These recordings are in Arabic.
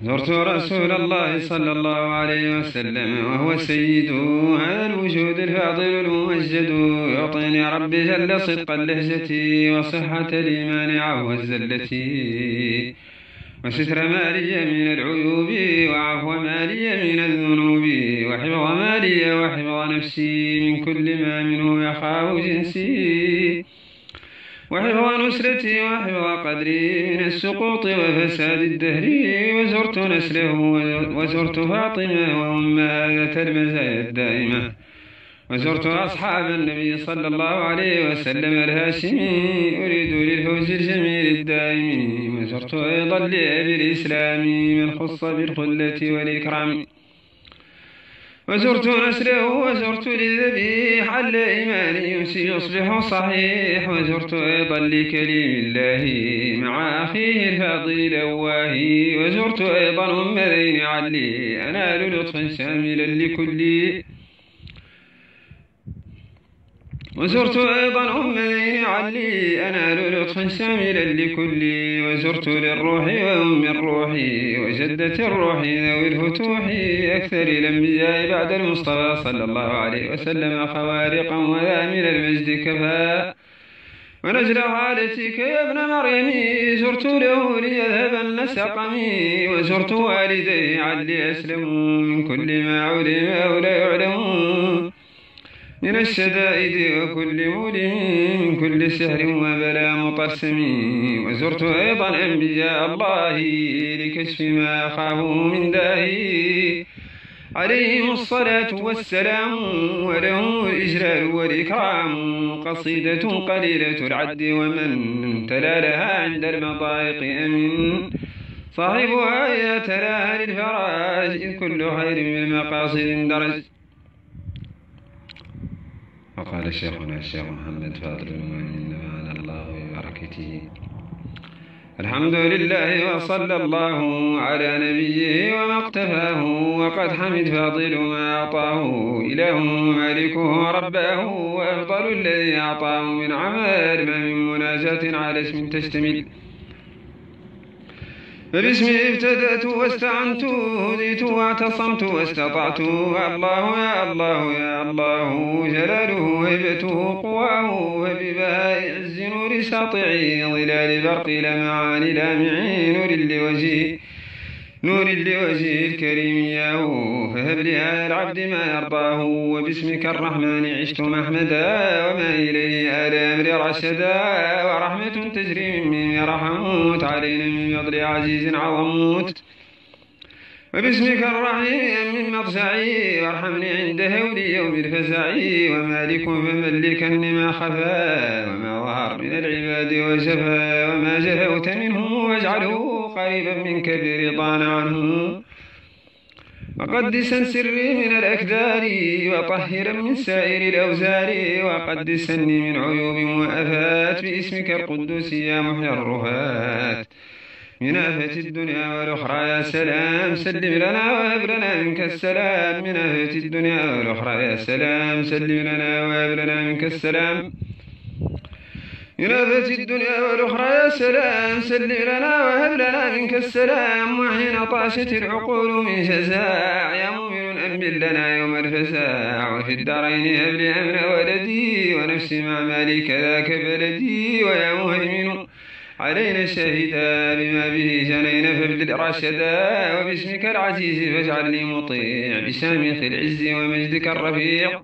زرت رسول الله صلى الله عليه وسلم وهو سيد هذا الوجود الفاضل الممجد، يعطيني ربي جل صدق اللهجة وصحة الإيمان عفو الزلة، وستر مالي من العيوب وعفو مالي من الذنوب، وحفظ مالي وحفظ نفسي من كل ما منه يخاف جنسي، وحفظ نسرتي وحفظ قدري من السقوط وفساد الدهر، وزرت نسله وزرت فاطمة وأمهات المزايا الدائمة، وزرت أصحاب النبي صلى الله عليه وسلم الهاشمي أريد للفوز الجميل الدائم، وزرت أيضا لأبي الإسلام من خص بالخلة والإكرام، وزرت نسله وزرت للذبيح على إيماني يصبح صحيح، وزرت أيضا لكليم الله مع أخيه الفاضل أواهي، وزرت أيضا أم ذين علي أنال لطفا شاملا لكل، وزرت أيضا أم ذين علي أنال لطفا شاملا لكل، وزرت للروح وأم الروح وجدة الروح ذوي الفتوح أكثر الأنبياء بعد المصطفى صلى الله عليه وسلم خوارقا وذا من المجد كفى، ونجل حالتك يا ابن مريم زرت له ليذهبن سقمي، وزرت والدي علي أسلموا من كل ما علم أو لا يعلمون من الشدائد وكل مولم من كل سحر وبلا مطرسم، وزرت أيضا أنبياء الله لكشف ما خافوا من داهي عليهم الصلاة والسلام، ولهم الإجلال والإكرام قصيدة قليلة العد ومن تلا لها عند المضايق أمين، صاحبها يتلاها للفراج إذ كل خير بالمقاصد درج. وقال شيخنا الشيخ محمد فاضل المؤمن نفعنا الله ببركته. الحمد لله وصلى الله على نبيه وما اقتفاه، وقد حمد فاضل ما أعطاه إله مالكه رباه، وأفضل الذي أعطاه من عمل ما من مناجاة على اسم تشتمل، فباسمي ابتدأت واستعنت هديت واعتصمت واستطعت، الله يا الله يا الله جلاله هيبته قواه، وببهاء عز نور ساطعي ظلال برق لمعان لامعي نور لوجه الكريم ياه، فهب لهذا العبد ما يرضاه، وباسمك الرحمن عشت محمدا وما إليه آل أمر رشدا، ورحمة تجري من رحموت علينا من فضل عزيز عظموت، وباسمك الرحيم من مضجعي وارحمني عند هولي يوم الفزعي، ومالك فملكني ما خفى وما ظهر من العباد وجفى، وما جفوت منه واجعله قريبا منك برضانا عنه، وقدسا سري من الأكدار وطهرا من سائر الأوزار، وقدسني من عيوب وأفات باسمك القدوس يا محيي الرفات، من آفة الدنيا والأخرى يا سلام سلم لنا وهب لنا منك السلام، من آفة الدنيا والأخرى يا سلام سلم لنا وهب لنا منك السلام، من آفة الدنيا والأخرى يا سلام سلم لنا وهب لنا منك السلام، وحين طاشت العقول من جزاع يا مؤمن أمن لنا يوم الفزاع، وفي الدارين هب لي أمن ولدي ونفسي مع مالي كذاك بلدي، ويا مهيمن علينا شهيدا بما به جنينا فابدل راشدا، وباسمك العزيز فاجعلني مطيع بشامخ العز ومجدك الرفيع،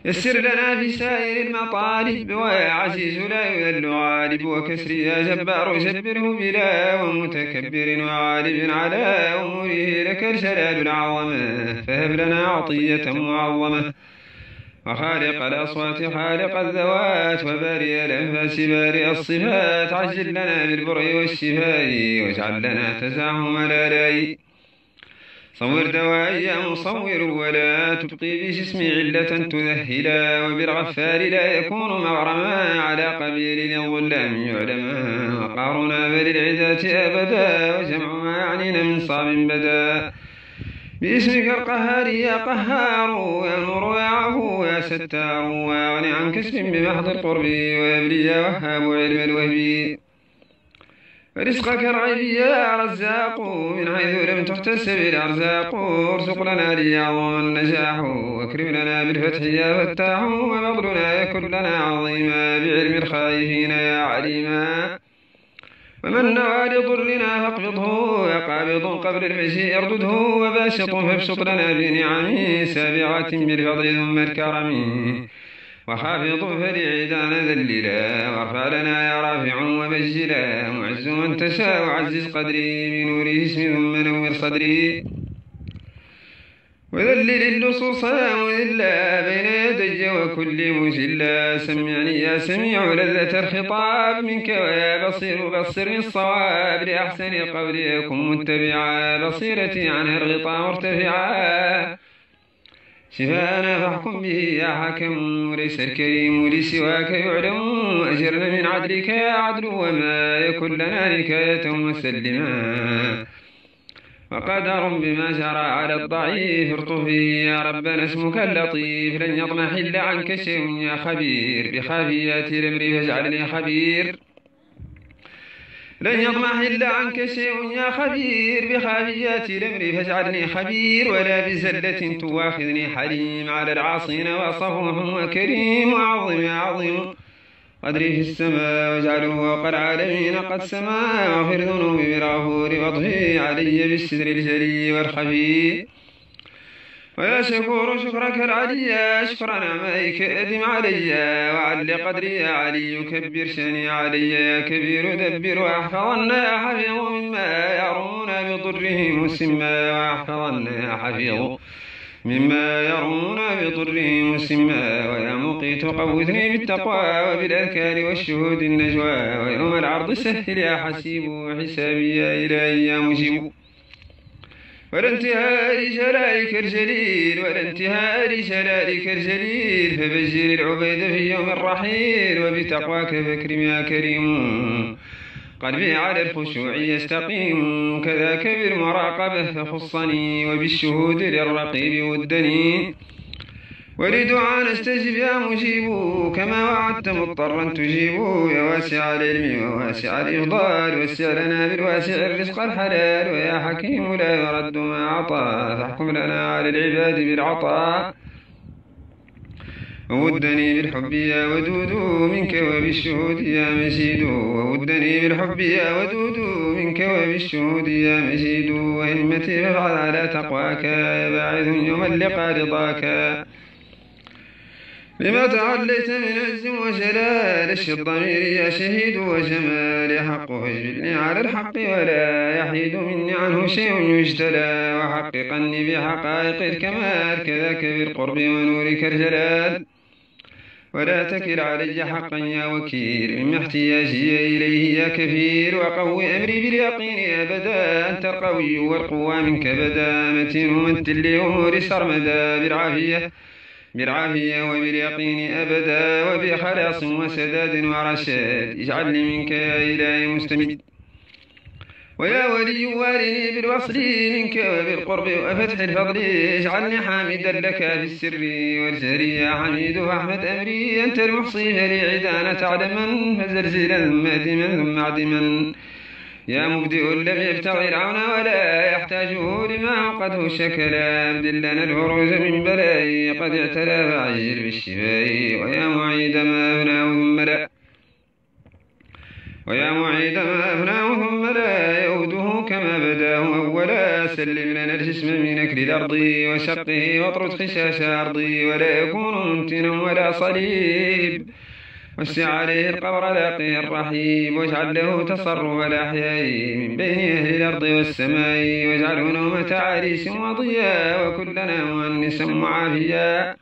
يسر لنا في سائر المطالب ويا عزيز لا يذل غالب، وكسر يا جبار جبره بلا ومتكبر وغالب على أموره لك الجلال العظمة، فهب لنا عطية معظمة، وخالق الأصوات خالق الذوات وبارئ الأنفاس بارئ الصفات، عجل لنا بالبر والشفاء واجعل لنا تزاحم الآلاء، صور دوائي يا مصور ولا تبقي بجسمي علة تذهلا، وبالغفار لا يكون مغرما على قبيل الظلام يعلما، وقارنا فللعزات أبدا وجمع ما يعنينا من صاب بدا، باسمك القهار يا قهار يا نور يا عفو يا ستار، وأغني عن كسب بمحض القرب ويبلي يا وهاب علم الوهب، رزقك الغيب يا رزاق من حيث لم تحتسب الأرزاق ارزق لنا اليوم النجاح واكرم لنا بالفتح يا فتاح وفضلنا يكن لنا عظيما بعلم الخائفين يا عليما ومن نوى لضرنا فاقبضه يا قابض قبل المجيء اردده وباسط فابسط لنا بنعمه سابعة بالفضل ثم الكرم وخافض فلعيدان ذللا وارفع لنا يا رافع وبجلا معز من تشاء وعزز قدري بنوره اسم ثم نور صدري وذلل اللصوص وذلا بين يدي وكل مجلا سمعني يا سميع لذة الخطاب منك ويا بصير بصرني الصواب لأحسن القول يكن متبعا بصيرتي عنها الغطاء مرتفعا شفاءنا فاحكم به يا حكم وليس الكريم لسواك يعلم أجرنا من عدلك يا عدل وما يكن لنا نكاية مسلما وقدر بما جرى على الضعيف ارطفه يا ربنا اسمك اللطيف لن يضمحل عنك شيء يا خبير بخافيات الأمر فاجعلني خبير لن يضمحل عنك شيء يا خبير بخافيات الأمر فاجعلني خبير ولا بزلة تواخذني حليم على العاصين وصفوح وكريم وعظم يا عظيم قدري في السماء واجعله فوق العالمين قد سما واغفر ذنوبي بالغفور واضفي علي بالستر الجلي والخفي ويا شكور شكرك العلي شكر نعمائك أدم علي وعل قدري يا علي كبر شاني علي يا كبير دبر واحفظنا يا حفيظ مما يرون بضرهم السما واحفظنا يا حفيظ مما يرون بضرهم السما ويا مقيت قوثني بالتقوى وبالأذكار والشهود النجوى ويوم العرض سهل يا حسيب وحسابي يا إلهي يا مجيب ولا انتهاء لجلالك الجليل ولا انتهاء لجلالك الجليل فبجر العبيد في يوم الرحيل وبتقواك فاكرم يا كريم قلبي على الخشوع يستقيم كذاك بالمراقبة فخصني وبالشهود للرقيب ودني ولدعاء نستجب يا مجيب كما وعدت مضطرا تجيب يا واسع العلم وواسع الإفضال وسع لنا بالواسع الرزق الحلال ويا حكيم لا يرد ما أعطى فاحكم لنا على العباد بالعطاء وودني بالحب يا ودود منك وبالشهود يا مجيد وودني بالحب يا ودود منك وبالشهود يا مجيد وهمتي فافعل على تقواك يا باعث يوم اللقاء رضاك بما تعليت من عز وجلال اشف الضمير يا شهيد وجمال حق اجبلني على الحق ولا يحيد مني عنه شيء يجتلى وحققني بحقائق الكمال كذاك بالقرب ونورك الجلال ولا تكل علي حقا يا وكيل مما احتياجي إليه يا كفيل وقوي أمري باليقين أبدا أنت القوي والقوى منك بدا متين ومثل لأمور سرمدا بالعافية وباليقين أبدا وبخلاص وسداد ورشاد اجعلني منك يا إلهي مستمد ويا ولي والني بالوصل منك وبالقرب وفتح الفضل اجعلني حامدا لك في السر والجهر يا حميد فاحمد أمري أنت المحصي لعدانا تعلما فزلزلا مادما ثم عدما يا مبدئ لم يبتغي العون ولا يحتاجه لما قده شكلا ابدل لنا الفروج من بلاء قد اعتلى فعجل بالشفاء ويا معيد ما أفناه ثم لا ثم لا يعوده كما بداه أولا سلم لنا الجسم من أكل الأرض وشقه واطرد خشاش أرضي ولا يكون ممتنا ولا صليب وسع عليه القبر لاقيه الرحيم واجعل له تصرف الأحياء من بين أهل الأرض والسماء واجعله نومة عريس وضياء وكلنا مؤنسا معافيا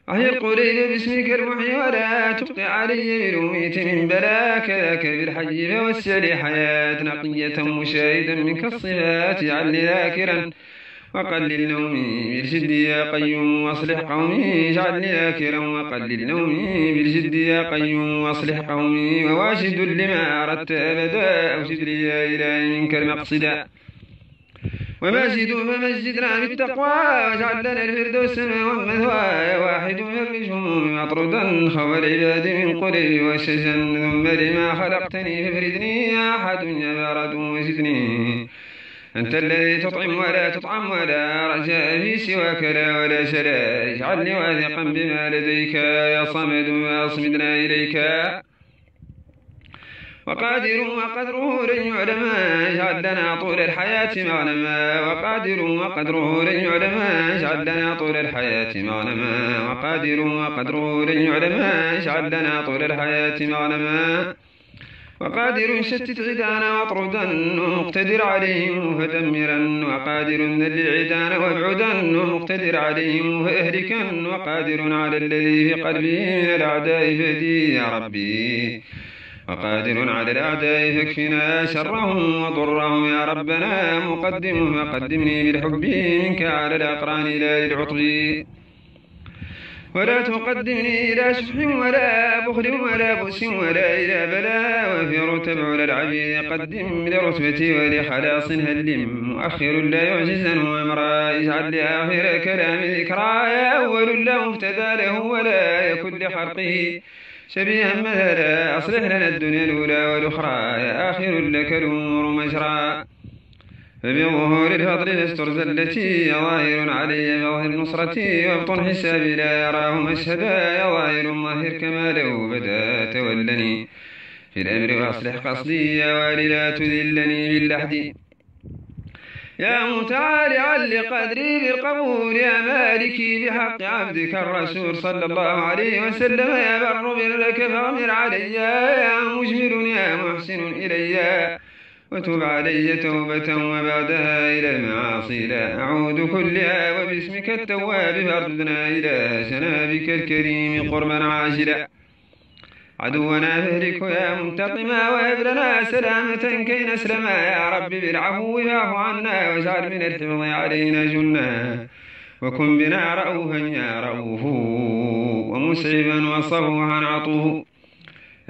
أحيي القليل باسمك المحيي ولا تبقي علي بالمميت من بلاك ذاك بالحي فوسع لي حياة نقية مشاهدا منك الصفات اجعلني ذاكرا وقلل نومي بالجد يا قيوم واصلح قومي اجعلني ذاكرا وقلل نومي بالجد يا قيوم واصلح قومي وواجد لما أردت أبدا أوجد لي يا إلهي منك المقصدا فمجدنا بالتقوى واجعل لنا الفردوس ومثواي واحد يفرج همومي مطرودا خوى العباد من قري وشجن ثم لما خلقتني فافردني يا أحد يا بارد وزدني أنت الذي تطعم ولا تطعم ولا رجاء في سواك لا ولا شلا اجعلني واثقا بما لديك يا صمد وأصمدنا إليك وقادر وقدره لن يعلم اجعل لنا طول الحياة مغنما وقادر وقدره لن يعلم اجعل لنا طول الحياة مغنما وقادر وقدره لن يعلم اجعل لنا طول الحياة مغنما وقادر شتت عدانا واطردا ومقتدر عليهم فدمرا وقادر ذل العدان وابعدا ومقتدر عليهم فاهلكا وقادر على الذي في قلبي من الأعداء فهدي يا ربي وقادر على الأعداء فاكفنا شرهم وضرهم يا ربنا مقدم فقدمني بالحب منك على الأقران لا للعطب ولا تقدمني إلى شح ولا بخل ولا بؤس ولا إلى بلاء وفي رتب على العبيد قدم لرتبتي ولخلاص هلم مؤخر لا يعجزا وامرا اجعل لآخر كلام ذكرى يا أول لا مفتدى له ولا يكن لخلقه شبيها مثلا أصلح لنا الدنيا الأولى والأخرى يا آخر لك الأمور مجرى فبظهور الفضل استر زلتي ظاهر علي بظهر نصرتي وابطن حسابي لا يراه مشهدا يا ظاهر ظاهر كما لو بدا تولني في الأمر وأصلح قصدي يا والي لا تذلني باللحد يا متعالعا لقدري بالقبول يا مالكي بحق عبدك الرسول صلى الله عليه وسلم يا بر برك فاغفر علي يا مجمل يا محسن إلي وتب علي توبة وبعدها إلى المعاصي لا أعود كلها وباسمك التواب فارددنا إلى جنابك الكريم قربا عاجلا عدونا فهلك يا منتقما وهب لنا سلامة كي نسلم يا رب بالعفو فاعف عنا واجعل من الحفظ علينا جنة وكن بنا رؤوفا يا رؤوف ومسعفا وصفوحا عطوه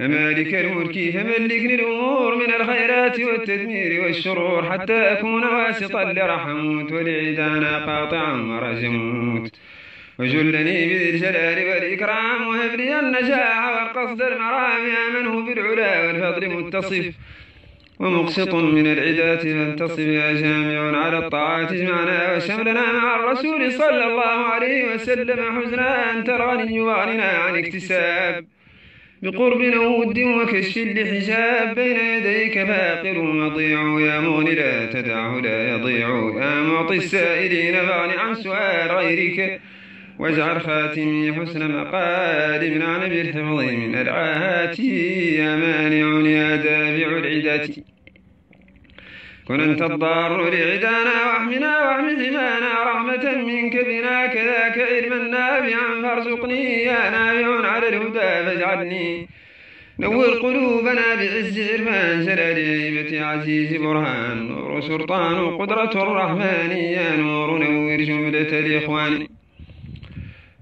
مالك الملك فملكني الأمور من الخيرات والتدمير والشرور حتى أكون واسطا لرحموت ولعدانا قاطعا ورجموت وجلني بذي الجلال والإكرام وهب لي النجاح والقصد المرام يا من هو بالعلا والفضل متصف ومقسط من العداة فانتصف يا جامع على الطاعات اجمعنا وشملنا مع الرسول صلى الله عليه وسلم حزنا أنت الغني وغننا عن اكتساب بقرب ود وكشف لحجاب بين يديك فاقر وضيع يا مغني لا تدعه لا يضيع يا معطي السائلين فاغن عن سؤال غيرك واجعل خاتمي حسن مقال منعن بالحفظ من العاهات يا مانع يا دافع العدات كن أنت الضار لعدانا واحمنا واحم حمانا رحمة منك بنا كذاك علما نافعا فارزقني يا نافع على الهدى فاجعلني نور قلوبنا بعز عرفان جلال هيبة عزيز برهان نور سلطان قدرة الرحمن يا نور نور جملة الإخوان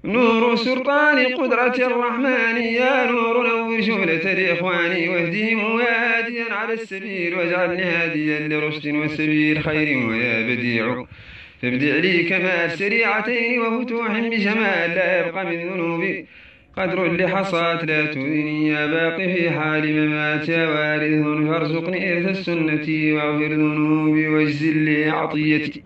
نور سلطان قدرة الرحمن يا نور نور جملة الإخوان واهدهم يا هاديا على السبيل واجعلني هاديا لرشد وسبيل خير ويا بديع فابدع لي كمال سريعتين وفتوح بجمال لا يبقى من ذنوبي قدر لحصات لا تؤذني يا باقي في حال ممات يا وارث فارزقني إرث السنة واغفر ذنوبي واجزل لي عطيتي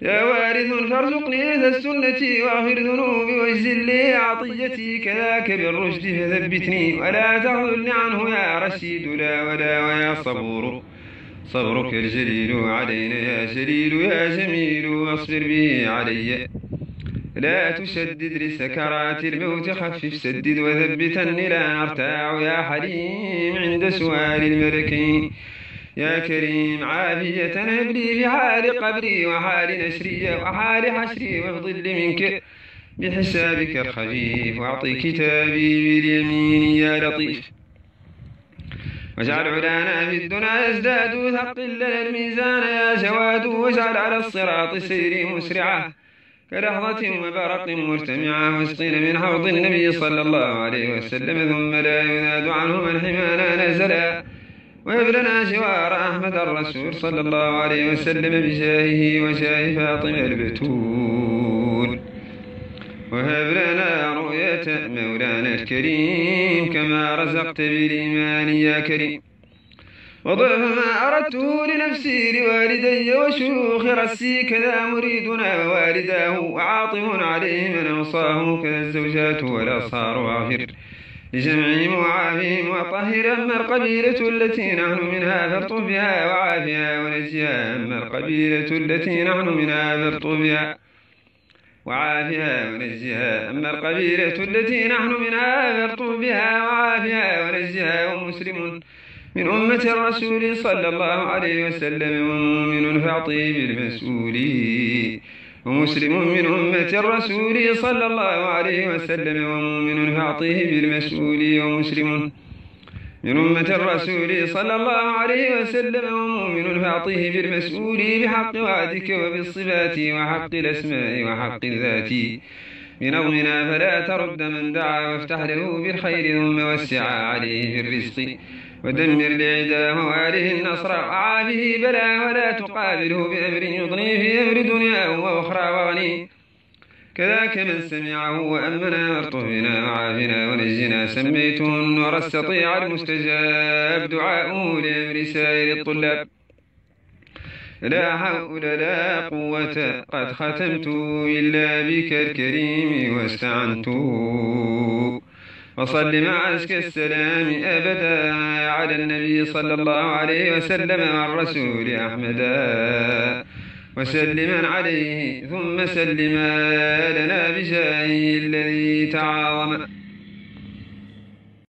يا وارث فارزقني ذا السنة واغفر ذنوبي واجزل لي عطيتي كذاك بالرشد فثبتني ولا تخذلني عنه يا رشيد لا ولا ويا صبور صبرك الجليل علينا يا جليل يا جميل واصبر به علي لا تشدد لسكرات الموت خفف سدد وثبتني لا أرتاع يا حليم عند سؤال الملكين يا كريم عافية هب لي في حال قبري وحال نشري وحال حشري وافضل منك بحسابك الخفيف واعطي كتابي باليمين يا لطيف واجعل علانا في الدنيا يزداد ثقل لنا الميزان يا جواد واجعل على الصراط سيري مسرعة كلحظة وبرق مرتمعة واسقينا من حوض النبي صلى الله عليه وسلم ثم لا يناد عنه من حمانا نزلا وهب لنا جوار أحمد الرسول صلى الله عليه وسلم بجاهه وجاه فاطمة البتول. وهب لنا رؤية مولانا الكريم كما رزقت بالإيمان يا كريم. وضعف ما أردته لنفسي لوالدي وشيوخ رسي كذا مريدنا ووالداه وعاطف عليه من أوصاه كذا الزوجات والأصهار واغفر لجمعهم وعافهم وطهر أما القبيلة التي نحن منها فارطف بها وعافها ونجيها أما القبيلة التي نحن منها فارطف بها وعافها ونجيها أما القبيلة التي نحن منها فارطف بها وعافها ونجيها. ومسلم من أمة الرسول صلى الله عليه وسلم ومؤمن فأعطيه بالمسؤول. ومسلم من أمة الرسول صلى الله عليه وسلم ومؤمن فأعطيه بالمسؤول. ومسلم من أمة الرسول صلى الله عليه وسلم ومؤمن فأعطيه بالمسؤول بحق وعدك وبالصفات وحق الأسماء وحق الذات بنظمنا فلا ترد من دعا وافتح له بالخير ثم وسع عليه في الرزق ودمر لعداه وآله النصر وعافه بلا ولا تقابله بأمر يضني في أمر دنياه وأخرى وغني كذاك من سمعه وأمنا وارطبنا وعافنا ونجنا سميته النور استطيع المستجاب دعاؤه لأمر سائر الطلاب. لا حول لا قوة قد ختمت إلا بك الكريم واستعنت. وصل مع أزكى السلام أبدا على النبي صلى الله عليه وسلم والرسول أحمدا وسلما عليه ثم سلما لنا بجاهه الذي تعاظم.